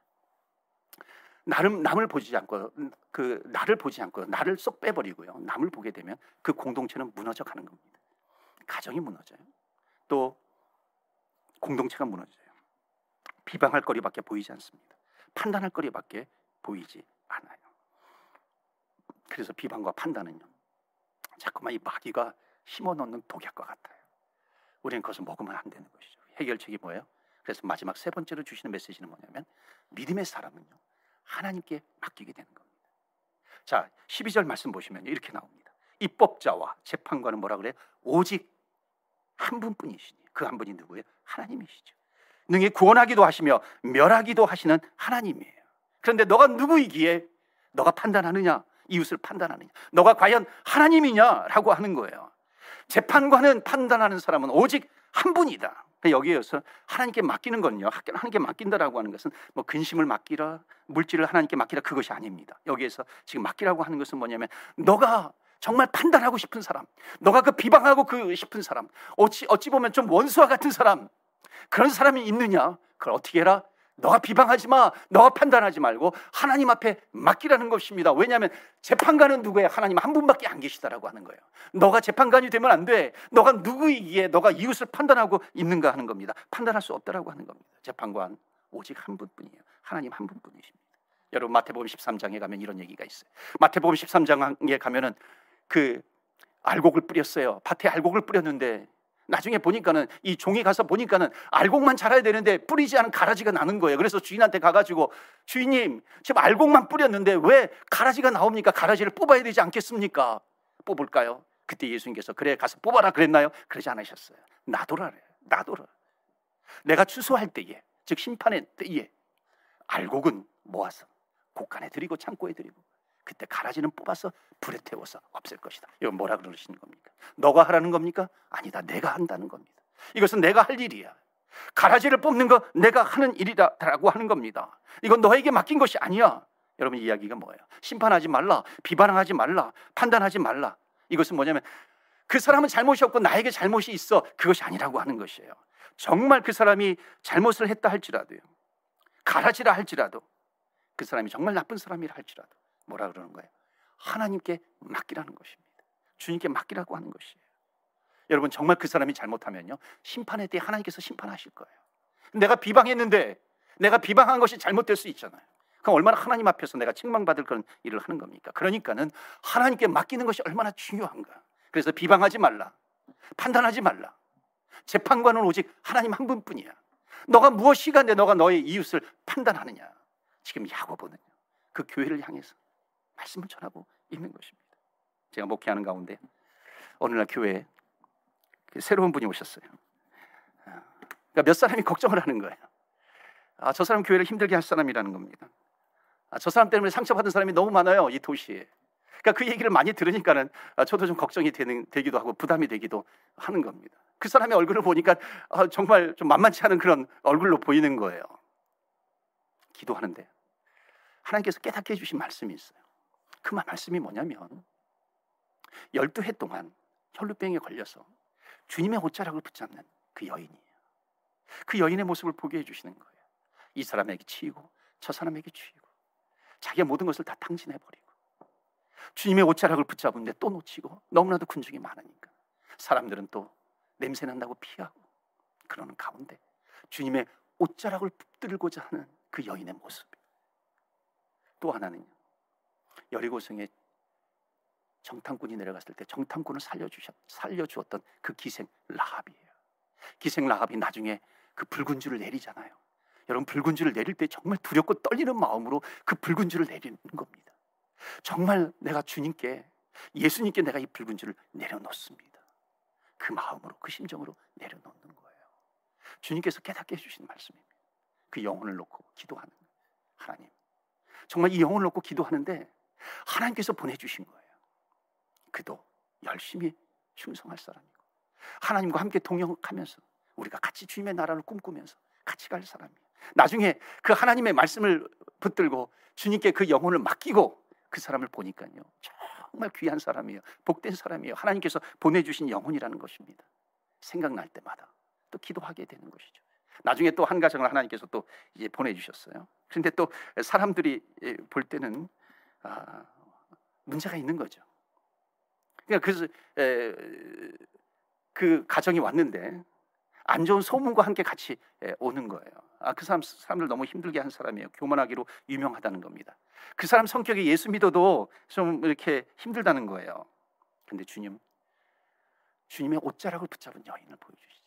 남을 보지 않고 나를 쏙 빼버리고요, 남을 보게 되면 그 공동체는 무너져 가는 겁니다. 가정이 무너져요. 또 공동체가 무너져요. 비방할 거리밖에 보이지 않습니다. 판단할 거리밖에 보이지 않아요. 그래서 비방과 판단은요, 자꾸만 이 마귀가 심어놓는 독약과 같아요. 우리는 그것을 먹으면 안 되는 것이죠. 해결책이 뭐예요? 그래서 마지막 세 번째로 주시는 메시지는 뭐냐면, 믿음의 사람은요, 하나님께 맡기게 되는 겁니다. 자, 12절 말씀 보시면 이렇게 나옵니다. 입법자와 재판관은 뭐라 그래요? 오직 한 분뿐이시니, 그 한 분이 누구예요? 하나님이시죠. 능히 구원하기도 하시며 멸하기도 하시는 하나님이에요. 그런데 너가 누구이기에 너가 판단하느냐? 이웃을 판단하느냐? 너가 과연 하나님이냐라고 하는 거예요. 재판관은, 판단하는 사람은 오직 한 분이다. 여기에서 하나님께 맡기는 건요, 하나님께 맡긴다라고 하는 것은 뭐 근심을 맡기라, 물질을 하나님께 맡기라, 그것이 아닙니다. 여기에서 지금 맡기라고 하는 것은 뭐냐면, 너가 정말 판단하고 싶은 사람, 너가 그 비방하고 싶은 사람, 어찌 보면 좀 원수와 같은 사람, 그런 사람이 있느냐? 그걸 어떻게 해라? 너가 비방하지 마, 너가 판단하지 말고 하나님 앞에 맡기라는 것입니다. 왜냐하면 재판관은 누구예요? 하나님 한 분밖에 안 계시다라고 하는 거예요. 너가 재판관이 되면 안 돼. 너가 누구이기에 너가 이웃을 판단하고 있는가 하는 겁니다. 판단할 수 없다라고 하는 겁니다. 재판관 오직 한 분뿐이에요. 하나님 한 분뿐이십니다. 여러분, 마태복음 13장에 가면 이런 얘기가 있어요. 마태복음 13장에 가면은 그 알곡을 뿌렸어요. 밭에 알곡을 뿌렸는데 나중에 보니까는, 이 종이 가서 보니까는 알곡만 자라야 되는데 뿌리지 않은 가라지가 나는 거예요. 그래서 주인한테 가가지고, 주인님, 지금 알곡만 뿌렸는데 왜 가라지가 나옵니까? 가라지를 뽑아야 되지 않겠습니까? 뽑을까요? 그때 예수님께서, 그래 가서 뽑아라 그랬나요? 그러지 않으셨어요. 놔둬라래요. 놔둬라. 내가 추수할 때에, 즉 심판의 때에 알곡은 모아서 곡간에 드리고 창고에 드리고, 그때 가라지는 뽑아서 불에 태워서 없앨 것이다. 이건 뭐라 그러시는 겁니까? 너가 하라는 겁니까? 아니다, 내가 한다는 겁니다. 이것은 내가 할 일이야. 가라지를 뽑는 거 내가 하는 일이다라고 하는 겁니다. 이건 너에게 맡긴 것이 아니야. 여러분, 이야기가 뭐예요? 심판하지 말라, 비방하지 말라, 판단하지 말라. 이것은 뭐냐면, 그 사람은 잘못이 없고 나에게 잘못이 있어, 그것이 아니라고 하는 것이에요. 정말 그 사람이 잘못을 했다 할지라도요, 가라지라 할지라도, 그 사람이 정말 나쁜 사람이라 할지라도 뭐라 그러는 거예요? 하나님께 맡기라는 것입니다. 주님께 맡기라고 하는 것이에요. 여러분, 정말 그 사람이 잘못하면요, 심판에 대해 하나님께서 심판하실 거예요. 내가 비방했는데, 내가 비방한 것이 잘못될 수 있잖아요. 그럼 얼마나 하나님 앞에서 내가 책망받을 그런 일을 하는 겁니까? 그러니까는 하나님께 맡기는 것이 얼마나 중요한가. 그래서 비방하지 말라, 판단하지 말라. 재판관은 오직 하나님 한 분뿐이야. 너가 무엇이간데 너가 너의 이웃을 판단하느냐. 지금 야고보는 그 교회를 향해서 말씀을 전하고 있는 것입니다. 제가 목회하는 가운데 어느 날 교회에 새로운 분이 오셨어요. 그러니까 몇 사람이 걱정을 하는 거예요. 저 사람 교회를 힘들게 할 사람이라는 겁니다. 저 사람 때문에 상처받은 사람이 너무 많아요, 이 도시에. 그러니까 그 얘기를 많이 들으니까는 저도 좀 걱정이 되기도 하고 부담이 되기도 하는 겁니다. 그 사람의 얼굴을 보니까 정말 좀 만만치 않은 그런 얼굴로 보이는 거예요. 기도하는데 하나님께서 깨닫게 해주신 말씀이 있어요. 그 말씀이 뭐냐면 12해 동안 혈루병에 걸려서 주님의 옷자락을 붙잡는 그 여인이에요. 그 여인의 모습을 보게 해주시는 거예요. 이 사람에게 치이고 저 사람에게 치이고 자기의 모든 것을 다 탕진해버리고 주님의 옷자락을 붙잡은데 또 놓치고 너무나도 군중이 많으니까 사람들은 또 냄새난다고 피하고 그러는 가운데 주님의 옷자락을 붙들고자 하는 그 여인의 모습. 또 하나는요, 여리고성에 정탐꾼이 내려갔을 때 정탐꾼을 살려주었던 그 기생 라합이에요. 기생 라합이 나중에 그 붉은 줄을 내리잖아요. 여러분, 붉은 줄을 내릴 때 정말 두렵고 떨리는 마음으로 그 붉은 줄을 내리는 겁니다. 정말 내가 주님께, 예수님께 내가 이 붉은 줄을 내려놓습니다. 그 마음으로, 그 심정으로 내려놓는 거예요. 주님께서 깨닫게 해주신 말씀입니다. 그 영혼을 놓고 기도하는 하나님, 정말 이 영혼을 놓고 기도하는데 하나님께서 보내주신 거예요. 그도 열심히 충성할 사람이고 하나님과 함께 동역하면서 우리가 같이 주님의 나라를 꿈꾸면서 같이 갈 사람이에요. 나중에 그 하나님의 말씀을 붙들고 주님께 그 영혼을 맡기고 그 사람을 보니까요, 정말 귀한 사람이에요. 복된 사람이에요. 하나님께서 보내주신 영혼이라는 것입니다. 생각날 때마다 또 기도하게 되는 것이죠. 나중에 또 한 가정을 하나님께서 또 이제 보내주셨어요. 그런데 또 사람들이 볼 때는 문제가 있는 거죠. 그래서 그 가정이 왔는데 안 좋은 소문과 함께 같이 오는 거예요. 그 사람들 너무 힘들게 한 사람이에요. 교만하기로 유명하다는 겁니다. 그 사람 성격이 예수 믿어도 좀 이렇게 힘들다는 거예요. 근데 주님의 옷자락을 붙잡은 여인을 보여주시죠.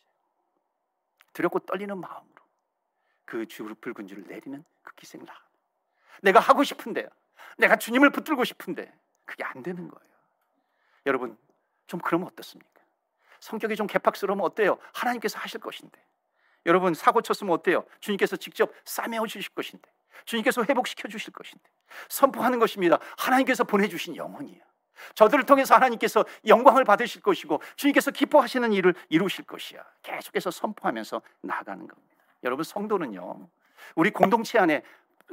두렵고 떨리는 마음으로 그 붉은 줄을 내리는 그 기생 라합. 내가 하고 싶은데, 내가 주님을 붙들고 싶은데 그게 안 되는 거예요. 여러분, 좀 그러면 어떻습니까? 성격이 좀 개팍스러우면 어때요? 하나님께서 하실 것인데. 여러분, 사고 쳤으면 어때요? 주님께서 직접 싸매어 주실 것인데, 주님께서 회복시켜 주실 것인데. 선포하는 것입니다. 하나님께서 보내주신 영혼이에요. 저들을 통해서 하나님께서 영광을 받으실 것이고 주님께서 기뻐하시는 일을 이루실 것이야. 계속해서 선포하면서 나아가는 겁니다. 여러분, 성도는요, 우리 공동체 안에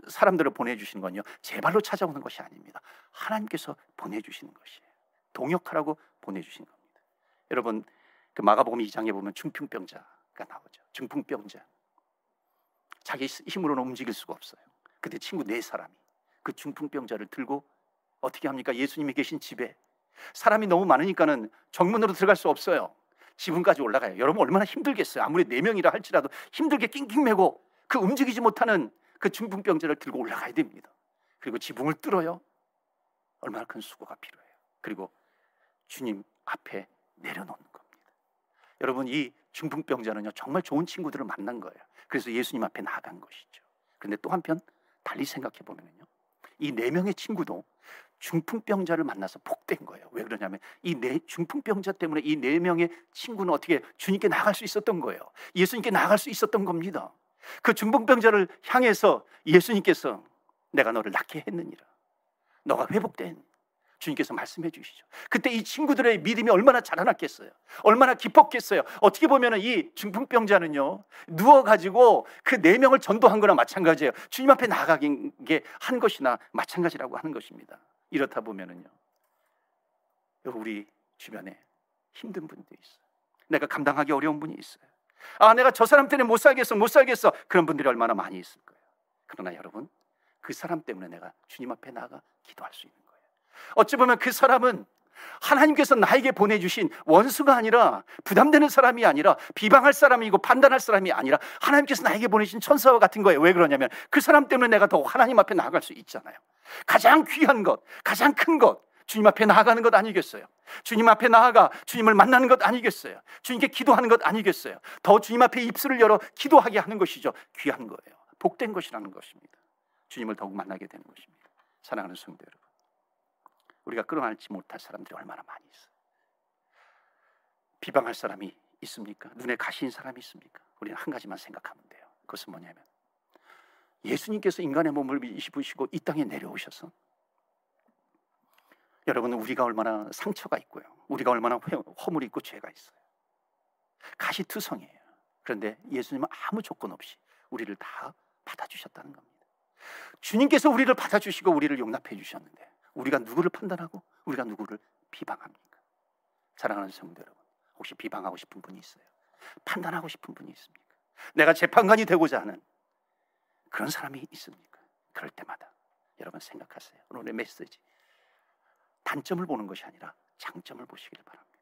사람들을 보내주시는 건요, 제 발로 찾아오는 것이 아닙니다. 하나님께서 보내주시는 것이에요. 동역하라고 보내주신 겁니다. 여러분, 그 마가복음 2장에 보면 중풍병자가 나오죠. 중풍병자, 자기 힘으로는 움직일 수가 없어요. 그때 친구 4사람이 그 중풍병자를 들고 어떻게 합니까? 예수님이 계신 집에 사람이 너무 많으니까는 정문으로 들어갈 수 없어요. 지붕까지 올라가요. 여러분, 얼마나 힘들겠어요. 아무리 4명이라 할지라도 힘들게 낑낑매고 그 움직이지 못하는 그 중풍병자를 들고 올라가야 됩니다. 그리고 지붕을 뚫어요. 얼마나 큰 수고가 필요해요. 그리고 주님 앞에 내려놓는 겁니다. 여러분, 이 중풍병자는요, 정말 좋은 친구들을 만난 거예요. 그래서 예수님 앞에 나간 것이죠. 그런데 또 한편 달리 생각해 보면요, 이 4명의 친구도 중풍병자를 만나서 복된 거예요. 왜 그러냐면 이 중풍병자 때문에 이 4명의 친구는 어떻게 주님께 나갈 수 있었던 거예요. 예수님께 나갈 수 있었던 겁니다. 그 중풍병자를 향해서 예수님께서 내가 너를 낫게 했느니라, 너가 회복된, 주님께서 말씀해 주시죠. 그때 이 친구들의 믿음이 얼마나 자라났겠어요. 얼마나 깊었겠어요. 어떻게 보면 이 중풍병자는요, 누워가지고 그 4명을 전도한 거나 마찬가지예요. 주님 앞에 나가게 한 것이나 마찬가지라고 하는 것입니다. 이렇다 보면은요, 우리 주변에 힘든 분들이 있어요. 내가 감당하기 어려운 분이 있어요. 내가 저 사람 때문에 못 살겠어. 그런 분들이 얼마나 많이 있을 거예요. 그러나 여러분, 그 사람 때문에 내가 주님 앞에 나가 기도할 수 있는 거예요. 어찌 보면 그 사람은 하나님께서 나에게 보내주신 원수가 아니라, 부담되는 사람이 아니라, 비방할 사람이고 판단할 사람이 아니라 하나님께서 나에게 보내신 천사와 같은 거예요. 왜 그러냐면 그 사람 때문에 내가 더 하나님 앞에 나아갈 수 있잖아요. 가장 귀한 것, 가장 큰 것, 주님 앞에 나아가는 것 아니겠어요? 주님 앞에 나아가 주님을 만나는 것 아니겠어요? 주님께 기도하는 것 아니겠어요? 더 주님 앞에 입술을 열어 기도하게 하는 것이죠. 귀한 거예요. 복된 것이라는 것입니다. 주님을 더욱 만나게 되는 것입니다. 사랑하는 성도 여러분, 우리가 끌어안지 못할 사람들이 얼마나 많이 있어요. 비방할 사람이 있습니까? 눈에 가시인 사람이 있습니까? 우리는 한 가지만 생각하면 돼요. 그것은 뭐냐면 예수님께서 인간의 몸을 입으시고 이 땅에 내려오셔서, 여러분, 우리가 얼마나 상처가 있고요, 우리가 얼마나 허물이 있고 죄가 있어요. 가시투성이에요. 그런데 예수님은 아무 조건 없이 우리를 다 받아주셨다는 겁니다. 주님께서 우리를 받아주시고 우리를 용납해 주셨는데 우리가 누구를 판단하고 우리가 누구를 비방합니까? 사랑하는 성도 여러분, 혹시 비방하고 싶은 분이 있어요? 판단하고 싶은 분이 있습니까? 내가 재판관이 되고자 하는 그런 사람이 있습니까? 그럴 때마다 여러분 생각하세요. 오늘의 메시지, 단점을 보는 것이 아니라 장점을 보시길 바랍니다.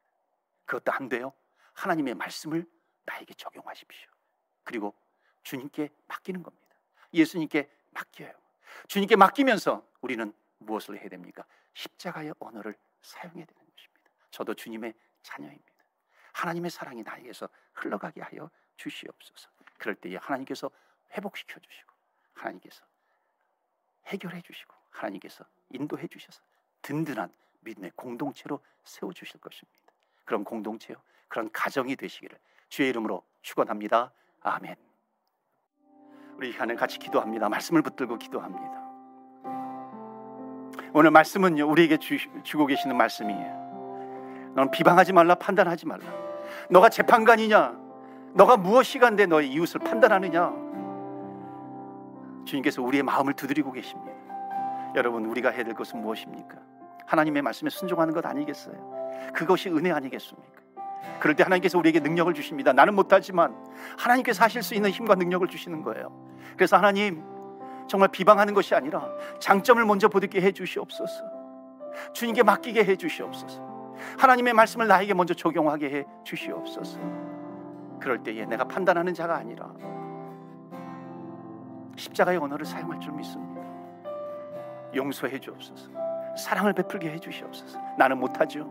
그것도 안 돼요? 하나님의 말씀을 나에게 적용하십시오. 그리고 주님께 맡기는 겁니다. 예수님께 맡겨요. 주님께 맡기면서 우리는 무엇을 해야 됩니까? 십자가의 언어를 사용해야 되는 것입니다. 저도 주님의 자녀입니다. 하나님의 사랑이 나에게서 흘러가게 하여 주시옵소서. 그럴 때에 하나님께서 회복시켜 주시고, 하나님께서 해결해 주시고, 하나님께서 인도해 주셔서 든든한 믿음의 공동체로 세워주실 것입니다. 그런 공동체요, 그런 가정이 되시기를 주의 이름으로 축원합니다. 아멘. 우리 하늘 같이 기도합니다. 말씀을 붙들고 기도합니다. 오늘 말씀은요, 우리에게 주고 계시는 말씀이에요. 너는 비방하지 말라, 판단하지 말라. 너가 재판관이냐? 너가 무엇이간데 너의 이웃을 판단하느냐? 주님께서 우리의 마음을 두드리고 계십니다. 여러분, 우리가 해야 될 것은 무엇입니까? 하나님의 말씀에 순종하는 것 아니겠어요? 그것이 은혜 아니겠습니까? 그럴 때 하나님께서 우리에게 능력을 주십니다. 나는 못하지만 하나님께서 하실 수 있는 힘과 능력을 주시는 거예요. 그래서 하나님, 정말 비방하는 것이 아니라 장점을 먼저 보게 해 주시옵소서. 주님께 맡기게 해 주시옵소서. 하나님의 말씀을 나에게 먼저 적용하게 해 주시옵소서. 그럴 때에 내가 판단하는 자가 아니라 십자가의 언어를 사용할 줄 믿습니다. 용서해 주옵소서. 사랑을 베풀게 해 주시옵소서. 나는 못하죠.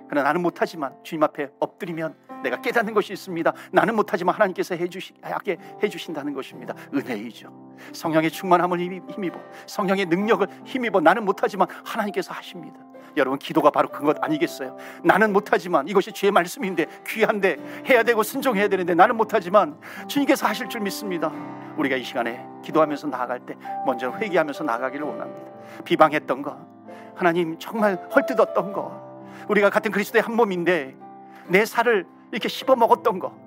그러나 나는 못하지만 주님 앞에 엎드리면 내가 깨닫는 것이 있습니다. 나는 못하지만 하나님께서 하게 해주신다는 것입니다. 은혜이죠. 성령의 충만함을 힘입어, 성령의 능력을 힘입어, 나는 못하지만 하나님께서 하십니다. 여러분, 기도가 바로 그것 아니겠어요? 나는 못하지만, 이것이 주의 말씀인데 귀한데 해야 되고 순종해야 되는데 나는 못하지만 주님께서 하실 줄 믿습니다. 우리가 이 시간에 기도하면서 나아갈 때 먼저 회개하면서 나아가기를 원합니다. 비방했던 거, 하나님 정말 헐뜯었던 거, 우리가 같은 그리스도의 한 몸인데 내 살을 이렇게 씹어 먹었던 거,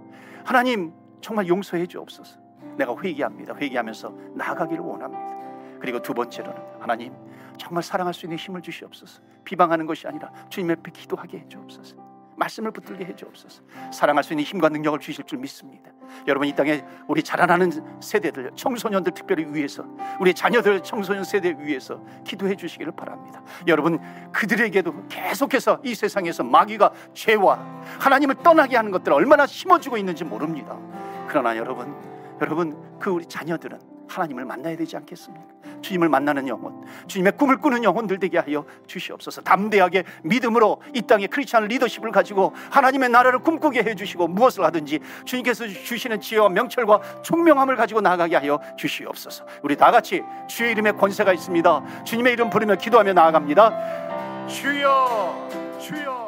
하나님 정말 용서해 주옵소서. 내가 회개합니다. 회개하면서 나아가기를 원합니다. 그리고 두 번째로는 하나님 정말 사랑할 수 있는 힘을 주시옵소서. 비방하는 것이 아니라 주님 앞에 기도하게 해 주옵소서. 말씀을 붙들게 해 주옵소서. 사랑할 수 있는 힘과 능력을 주실 줄 믿습니다. 여러분, 이 땅에 우리 자라나는 세대들, 청소년들 특별히 위해서, 우리 자녀들 청소년 세대 위해서 기도해 주시기를 바랍니다. 여러분, 그들에게도 계속해서 이 세상에서 마귀가 죄와 하나님을 떠나게 하는 것들을 얼마나 심어주고 있는지 모릅니다. 그러나 여러분, 그 우리 자녀들은 하나님을 만나야 되지 않겠습니까? 주님을 만나는 영혼, 주님의 꿈을 꾸는 영혼들 되게 하여 주시옵소서. 담대하게 믿음으로 이 땅에 크리스찬 리더십을 가지고 하나님의 나라를 꿈꾸게 해주시고, 무엇을 하든지 주님께서 주시는 지혜와 명철과 총명함을 가지고 나아가게 하여 주시옵소서. 우리 다 같이 주의 이름에 권세가 있습니다. 주님의 이름 부르며 기도하며 나아갑니다. 주여, 주여.